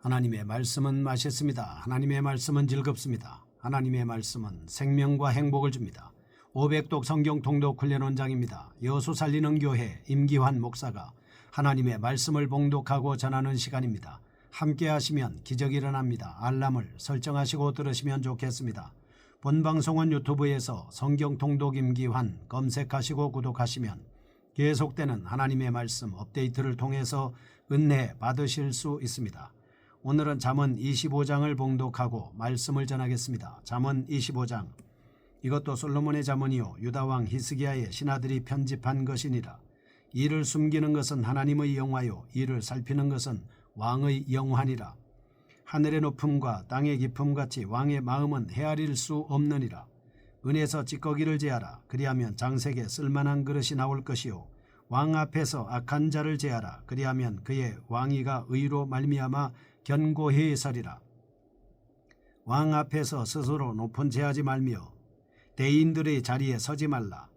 하나님의 말씀은 맛있습니다. 하나님의 말씀은 즐겁습니다. 하나님의 말씀은 생명과 행복을 줍니다. 500독 성경 통독 훈련 원장입니다. 여수 살리는 교회 임기환 목사가 하나님의 말씀을 봉독하고 전하는 시간입니다. 함께 하시면 기적이 일어납니다. 알람을 설정하시고 들으시면 좋겠습니다. 본 방송은 유튜브에서 성경 통독 임기환 검색하시고 구독하시면 계속되는 하나님의 말씀 업데이트를 통해서 은혜 받으실 수 있습니다. 오늘은 잠언 25장을 봉독하고 말씀을 전하겠습니다. 잠언 25장. 이것도 솔로몬의 잠언이요 유다왕 히스기야의 신하들이 편집한 것이니라. 이를 숨기는 것은 하나님의 영화요 이를 살피는 것은 왕의 영환이라. 하늘의 높음과 땅의 깊음같이 왕의 마음은 헤아릴 수 없느니라. 은에서 찌꺼기를 제하라. 그리하면 장색에 쓸만한 그릇이 나올 것이요 왕 앞에서 악한 자를 제하라. 그리하면 그의 왕위가 의로 말미암아 견고히 서리라. 왕 앞에서 스스로 높은 제하지 말며 대인들의 자리에 서지 말라.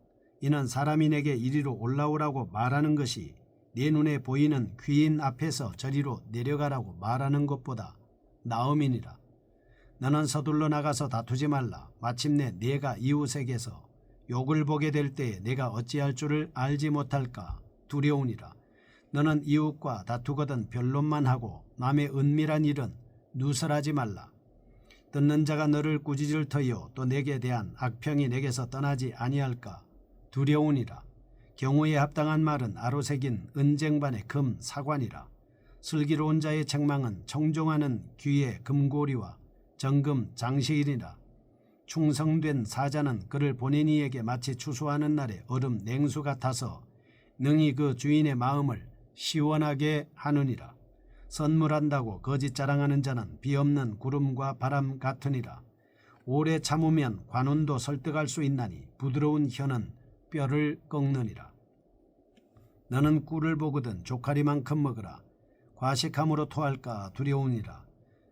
이는 사람이 내게 이리로 올라오라고 말하는 것이 네 눈에 보이는 귀인 앞에서 저리로 내려가라고 말하는 것보다 나음이니라. 너는 서둘러 나가서 다투지 말라. 마침내 네가 이웃에게서 욕을 보게 될 때에 내가 어찌할 줄을 알지 못할까 두려우니라. 너는 이웃과 다투거든 변론만 하고 남의 은밀한 일은 누설하지 말라. 듣는 자가 너를 꾸짖을 터이요 또 내게 대한 악평이 내게서 떠나지 아니할까 두려우니라. 경우에 합당한 말은 아로새긴 은쟁반의 금 사관이라. 슬기로운 자의 책망은 청종하는 귀의 금고리와 정금 장시일이라. 충성된 사자는 그를 본인이에게 마치 추수하는 날에 얼음 냉수 같아서 능히 그 주인의 마음을 시원하게 하느니라. 선물한다고 거짓 자랑하는 자는 비없는 구름과 바람 같으니라. 오래 참으면 관원도 설득할 수 있나니 부드러운 혀는 뼈를 꺾느니라. 너는 꿀을 보거든 조카리만큼 먹으라. 과식함으로 토할까 두려우니라.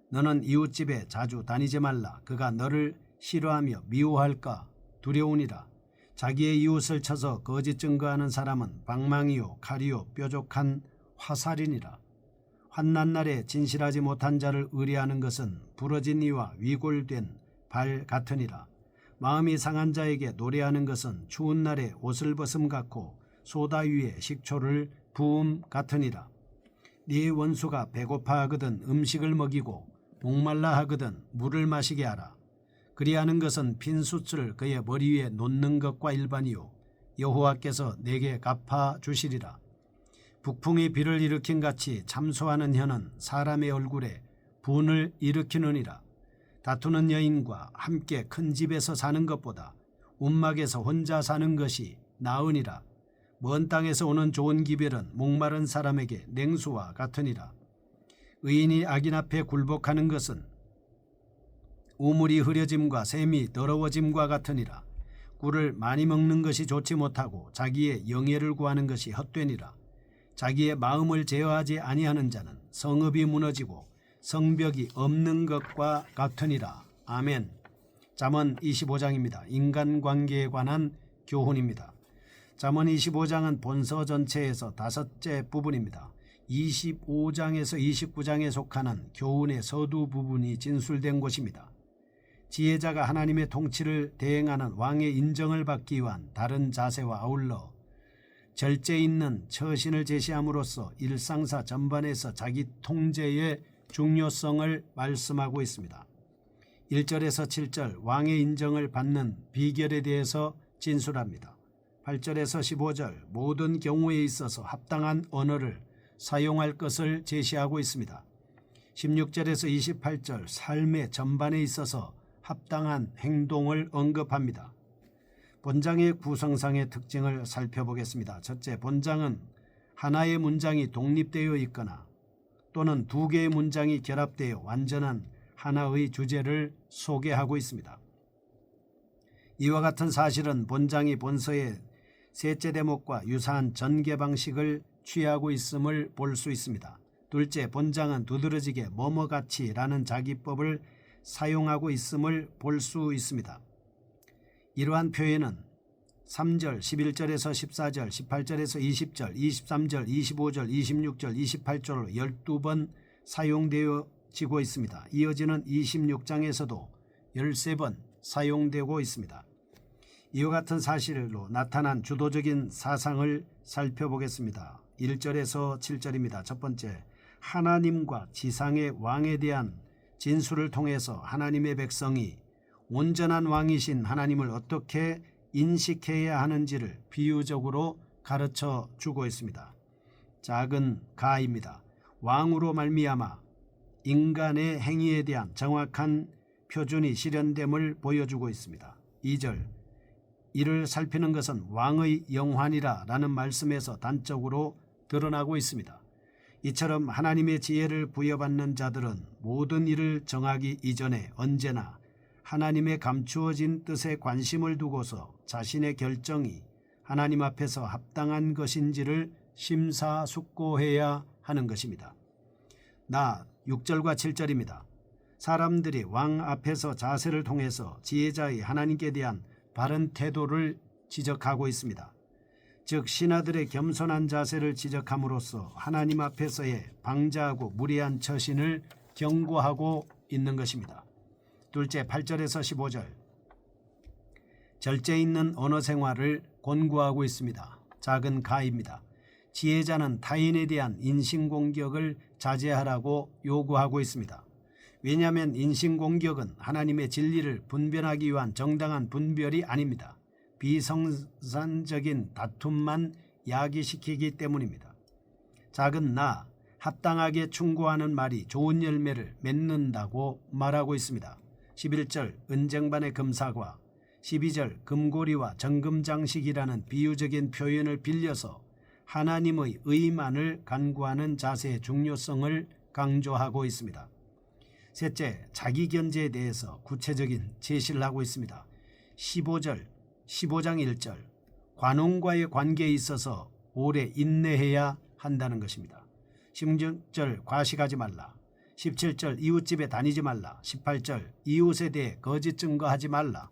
너는 이웃집에 자주 다니지 말라. 그가 너를 싫어하며 미워할까 두려우니라. 자기의 이웃을 쳐서 거짓 증거하는 사람은 방망이요 칼이요 뾰족한 화살이니라. 환난 날에 진실하지 못한 자를 의뢰하는 것은 부러진 이와 위골된 발 같으니라. 마음이 상한 자에게 노래하는 것은 추운 날에 옷을 벗음 같고 소다 위에 식초를 부음 같으니라. 네 원수가 배고파 하거든 음식을 먹이고 목말라 하거든 물을 마시게 하라. 그리하는 것은 빈 숯을 그의 머리 위에 놓는 것과 일반이요 여호와께서 내게 갚아 주시리라. 북풍이 비를 일으킨 같이 참소하는 혀는 사람의 얼굴에 분을 일으키느니라. 다투는 여인과 함께 큰 집에서 사는 것보다 움막에서 혼자 사는 것이 나으니라. 먼 땅에서 오는 좋은 기별은 목마른 사람에게 냉수와 같으니라. 의인이 악인 앞에 굴복하는 것은 우물이 흐려짐과 샘이 더러워짐과 같으니라. 꿀을 많이 먹는 것이 좋지 못하고 자기의 영예를 구하는 것이 헛되니라. 자기의 마음을 제어하지 아니하는 자는 성읍이 무너지고 성벽이 없는 것과 같으니라. 아멘. 잠언 25장입니다. 인간관계에 관한 교훈입니다. 잠언 25장은 본서 전체에서 5째 부분입니다. 25장에서 29장에 속하는 교훈의 서두 부분이 진술된 곳입니다. 지혜자가 하나님의 통치를 대행하는 왕의 인정을 받기 위한 다른 자세와 아울러 절제 있는 처신을 제시함으로써 일상사 전반에서 자기 통제의 중요성을 말씀하고 있습니다. 1절에서 7절 왕의 인정을 받는 비결에 대해서 진술합니다. 8절에서 15절 모든 경우에 있어서 합당한 언어를 사용할 것을 제시하고 있습니다. 16절에서 28절 삶의 전반에 있어서 합당한 행동을 언급합니다. 본장의 구성상의 특징을 살펴보겠습니다. 첫째, 본장은 하나의 문장이 독립되어 있거나 또는 두 개의 문장이 결합되어 완전한 하나의 주제를 소개하고 있습니다. 이와 같은 사실은 본장이 본서의 셋째 대목과 유사한 전개 방식을 취하고 있음을 볼 수 있습니다. 둘째, 본장은 두드러지게 뭐뭐같이라는 자기법을 사용하고 있음을 볼 수 있습니다. 이러한 표현은 3절, 11절에서 14절, 18절에서 20절, 23절, 25절, 26절, 28절로 12번 사용되어 이어지고 있습니다. 이어지는 26장에서도 13번 사용되고 있습니다. 이와 같은 사실로 나타난 주도적인 사상을 살펴보겠습니다. 1절에서 7절입니다. 첫 번째, 하나님과 지상의 왕에 대한 진술을 통해서 하나님의 백성이 온전한 왕이신 하나님을 어떻게 인식해야 하는지를 비유적으로 가르쳐 주고 있습니다. 작은 가입니다. 왕으로 말미암아 인간의 행위에 대한 정확한 표준이 실현됨을 보여주고 있습니다. 2절, 이를 살피는 것은 왕의 영환이라 라는 말씀에서 단적으로 드러나고 있습니다. 이처럼 하나님의 지혜를 부여받는 자들은 모든 일을 정하기 이전에 언제나 하나님의 감추어진 뜻에 관심을 두고서 자신의 결정이 하나님 앞에서 합당한 것인지를 심사숙고해야 하는 것입니다. 6절과 7절입니다. 사람들이 왕 앞에서 자세를 통해서 지혜자의 하나님께 대한 바른 태도를 지적하고 있습니다. 즉 신하들의 겸손한 자세를 지적함으로써 하나님 앞에서의 방자하고 무례한 처신을 경고하고 있는 것입니다. 둘째, 8절에서 15절, 절제 있는 언어 생활을 권고하고 있습니다. 작은 가입니다. 지혜자는 타인에 대한 인신공격을 자제하라고 요구하고 있습니다. 왜냐하면 인신공격은 하나님의 진리를 분별하기 위한 정당한 분별이 아닙니다. 비성산적인 다툼만 야기시키기 때문입니다. 작은 합당하게 충고하는 말이 좋은 열매를 맺는다고 말하고 있습니다. 11절, 은쟁반의 금사과, 12절, 금고리와 정금장식이라는 비유적인 표현을 빌려서 하나님의 의만을 간구하는 자세의 중요성을 강조하고 있습니다. 셋째, 자기 견제에 대해서 구체적인 제시를 하고 있습니다. 15장 1절, 관원과의 관계에 있어서 오래 인내해야 한다는 것입니다. 16절, 과식하지 말라. 17절, 이웃집에 다니지 말라. 18절, 이웃에 대해 거짓 증거하지 말라.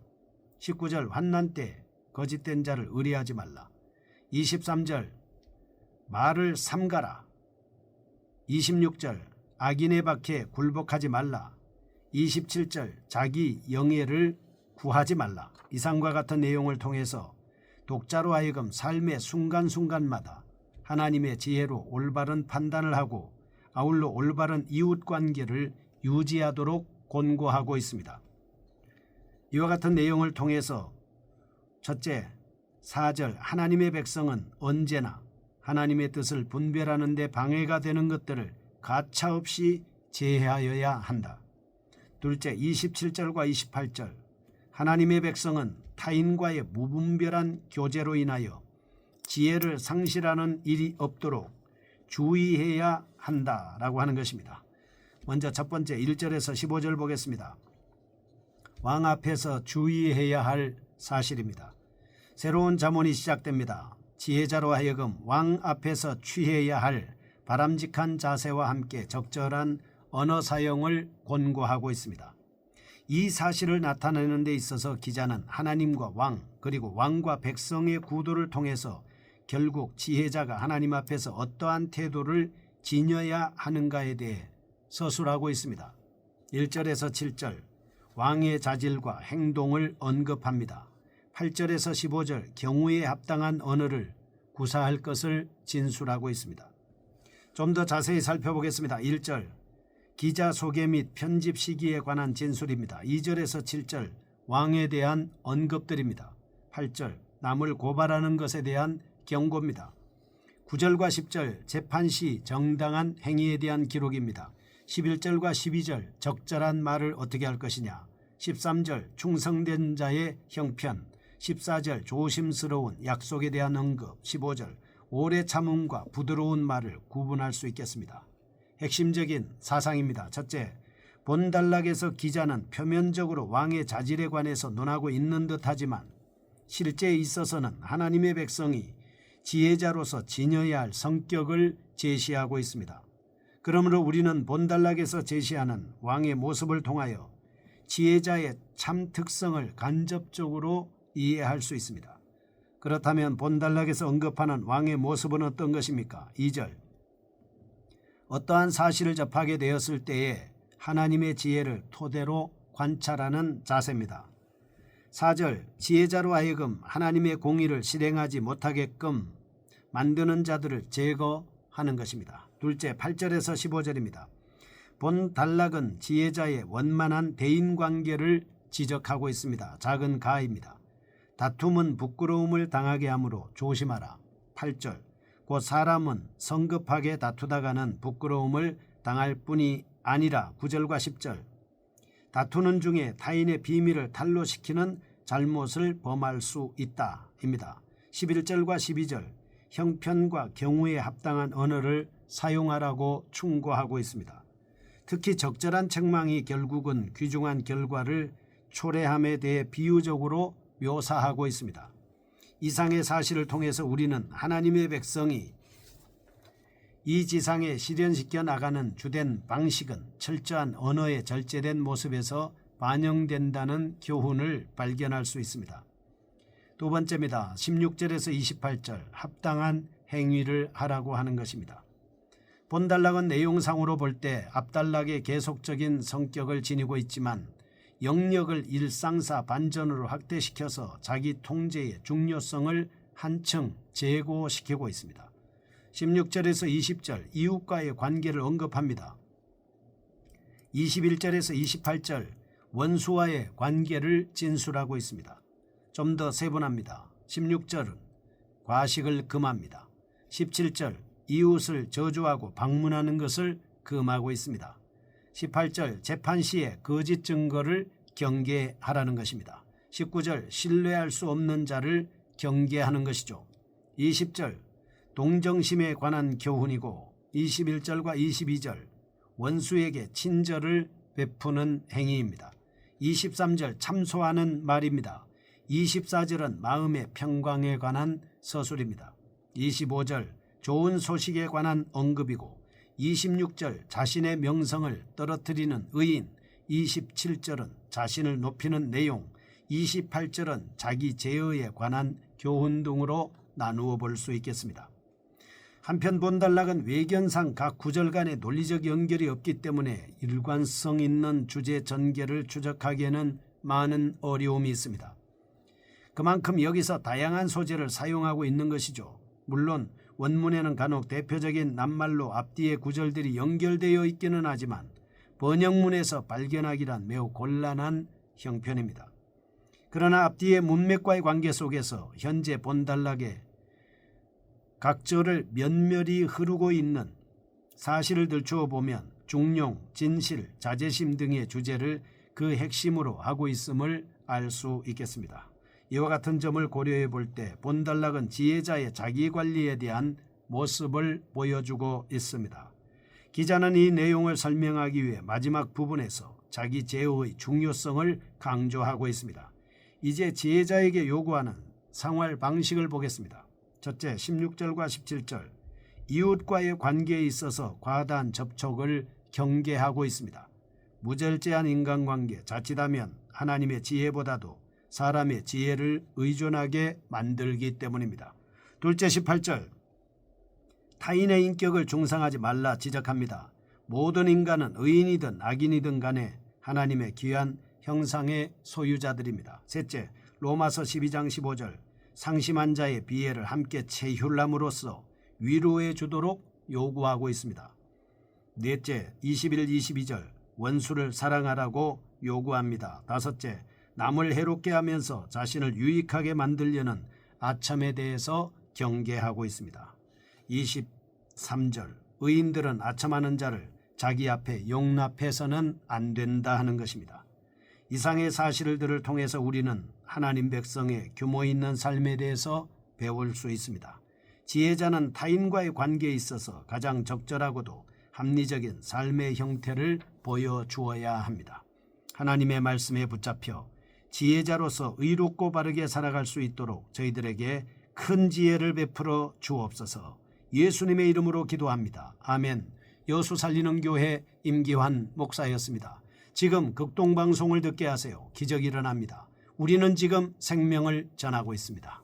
19절, 환난 때 거짓된 자를 의뢰하지 말라. 23절, 말을 삼가라. 26절, 악인의 박해 굴복하지 말라. 27절, 자기 영예를 구하지 말라. 이상과 같은 내용을 통해서 독자로 하여금 삶의 순간순간마다 하나님의 지혜로 올바른 판단을 하고 아울러 올바른 이웃관계를 유지하도록 권고하고 있습니다. 이와 같은 내용을 통해서 첫째, 4절, 하나님의 백성은 언제나 하나님의 뜻을 분별하는 데 방해가 되는 것들을 가차없이 제하여야 한다. 둘째, 27절과 28절, 하나님의 백성은 타인과의 무분별한 교제로 인하여 지혜를 상실하는 일이 없도록 주의해야 한다라고 하는 것입니다. 먼저 첫 번째 1절에서 15절 보겠습니다. 왕 앞에서 주의해야 할 사실입니다. 새로운 잠언이 시작됩니다. 지혜자로 하여금 왕 앞에서 취해야 할 바람직한 자세와 함께 적절한 언어 사용을 권고하고 있습니다. 이 사실을 나타내는 데 있어서 기자는 하나님과 왕 그리고 왕과 백성의 구도를 통해서 결국 지혜자가 하나님 앞에서 어떠한 태도를 지녀야 하는가에 대해 서술하고 있습니다. 1절에서 7절 왕의 자질과 행동을 언급합니다. 8절에서 15절 경우에 합당한 언어를 구사할 것을 진술하고 있습니다. 좀 더 자세히 살펴보겠습니다. 1절 기자 소개 및 편집 시기에 관한 진술입니다. 2절에서 7절 왕에 대한 언급들입니다. 8절 남을 고발하는 것에 대한 경고입니다. 9절과 10절 재판 시 정당한 행위에 대한 기록입니다. 11절과 12절 적절한 말을 어떻게 할 것이냐. 13절 충성된 자의 형편. 14절 조심스러운 약속에 대한 언급. 15절 오래 참음과 부드러운 말을 구분할 수 있겠습니다. 핵심적인 사상입니다. 첫째, 본단락에서 기자는 표면적으로 왕의 자질에 관해서 논하고 있는 듯하지만 실제에 있어서는 하나님의 백성이 지혜자로서 지녀야 할 성격을 제시하고 있습니다. 그러므로 우리는 본단락에서 제시하는 왕의 모습을 통하여 지혜자의 참 특성을 간접적으로 이해할 수 있습니다. 그렇다면 본단락에서 언급하는 왕의 모습은 어떤 것입니까? 2절 어떠한 사실을 접하게 되었을 때에 하나님의 지혜를 토대로 관찰하는 자세입니다. 4절 지혜자로 하여금 하나님의 공의를 실행하지 못하게끔 만드는 자들을 제거하는 것입니다. 둘째 8절에서 15절입니다. 본 단락은 지혜자의 원만한 대인관계를 지적하고 있습니다. 작은 가입니다. 다툼은 부끄러움을 당하게 하므로 조심하라. 8절 곧 사람은 성급하게 다투다가는 부끄러움을 당할 뿐이 아니라 9절과 10절 다투는 중에 타인의 비밀을 탄로시키는 잘못을 범할 수 있다 입니다. 11절과 12절 형편과 경우에 합당한 언어를 사용하라고 충고하고 있습니다. 특히 적절한 책망이 결국은 귀중한 결과를 초래함에 대해 비유적으로 묘사하고 있습니다. 이상의 사실을 통해서 우리는 하나님의 백성이 이 지상에 실현시켜 나가는 주된 방식은 철저한 언어의 절제된 모습에서 반영된다는 교훈을 발견할 수 있습니다. 두 번째입니다. 16절에서 28절 합당한 행위를 하라고 하는 것입니다. 본단락은 내용상으로 볼 때 앞단락의 계속적인 성격을 지니고 있지만 영역을 일상사 반전으로 확대시켜서 자기 통제의 중요성을 한층 제고시키고 있습니다. 16절에서 20절 이웃과의 관계를 언급합니다. 21절에서 28절 원수와의 관계를 진술하고 있습니다. 좀 더 세분합니다. 16절은 과식을 금합니다. 17절 이웃을 저주하고 방문하는 것을 금하고 있습니다. 18절 재판 시에 거짓 증거를 경계하라는 것입니다. 19절 신뢰할 수 없는 자를 경계하는 것이죠. 20절 동정심에 관한 교훈이고 21절과 22절 원수에게 친절을 베푸는 행위입니다. 23절 참소하는 말입니다. 24절은 마음의 평강에 관한 서술입니다. 25절 좋은 소식에 관한 언급이고 26절 자신의 명성을 떨어뜨리는 의인, 27절은 자신을 높이는 내용, 28절은 자기 제어에 관한 교훈 등으로 나누어 볼 수 있겠습니다. 한편 본단락은 외견상 각 구절 간의 논리적 연결이 없기 때문에 일관성 있는 주제 전개를 추적하기에는 많은 어려움이 있습니다. 그만큼 여기서 다양한 소재를 사용하고 있는 것이죠. 물론 원문에는 간혹 대표적인 낱말로 앞뒤의 구절들이 연결되어 있기는 하지만 번역문에서 발견하기란 매우 곤란한 형편입니다. 그러나 앞뒤의 문맥과의 관계 속에서 현재 본단락의 각절을 면밀히 흐르고 있는 사실을 들추어 보면 중용, 진실, 자제심 등의 주제를 그 핵심으로 하고 있음을 알 수 있겠습니다. 이와 같은 점을 고려해 볼 때 본단락은 지혜자의 자기관리에 대한 모습을 보여주고 있습니다. 기자는 이 내용을 설명하기 위해 마지막 부분에서 자기 제어의 중요성을 강조하고 있습니다. 이제 지혜자에게 요구하는 생활 방식을 보겠습니다. 첫째 16절과 17절 이웃과의 관계에 있어서 과다한 접촉을 경계하고 있습니다. 무절제한 인간관계 자칫하면 하나님의 지혜보다도 사람의 지혜를 의존하게 만들기 때문입니다. 둘째 18절 타인의 인격을 중상하지 말라 지적합니다. 모든 인간은 의인이든 악인이든 간에 하나님의 귀한 형상의 소유자들입니다. 셋째 로마서 12장 15절 상심한 자의 비애를 함께 체휼함으로써 위로해 주도록 요구하고 있습니다. 넷째 21, 22절 원수를 사랑하라고 요구합니다. 다섯째 남을 해롭게 하면서 자신을 유익하게 만들려는 아첨에 대해서 경계하고 있습니다. 23절 의인들은 아첨하는 자를 자기 앞에 용납해서는 안 된다 하는 것입니다. 이상의 사실들을 통해서 우리는 하나님 백성의 규모 있는 삶에 대해서 배울 수 있습니다. 지혜자는 타인과의 관계에 있어서 가장 적절하고도 합리적인 삶의 형태를 보여주어야 합니다. 하나님의 말씀에 붙잡혀 지혜자로서 의롭고 바르게 살아갈 수 있도록 저희들에게 큰 지혜를 베풀어 주옵소서. 예수님의 이름으로 기도합니다. 아멘. 여수 살리는 교회 임기환 목사였습니다. 지금 극동방송을 듣게 하세요. 기적이 일어납니다. 우리는 지금 생명을 전하고 있습니다.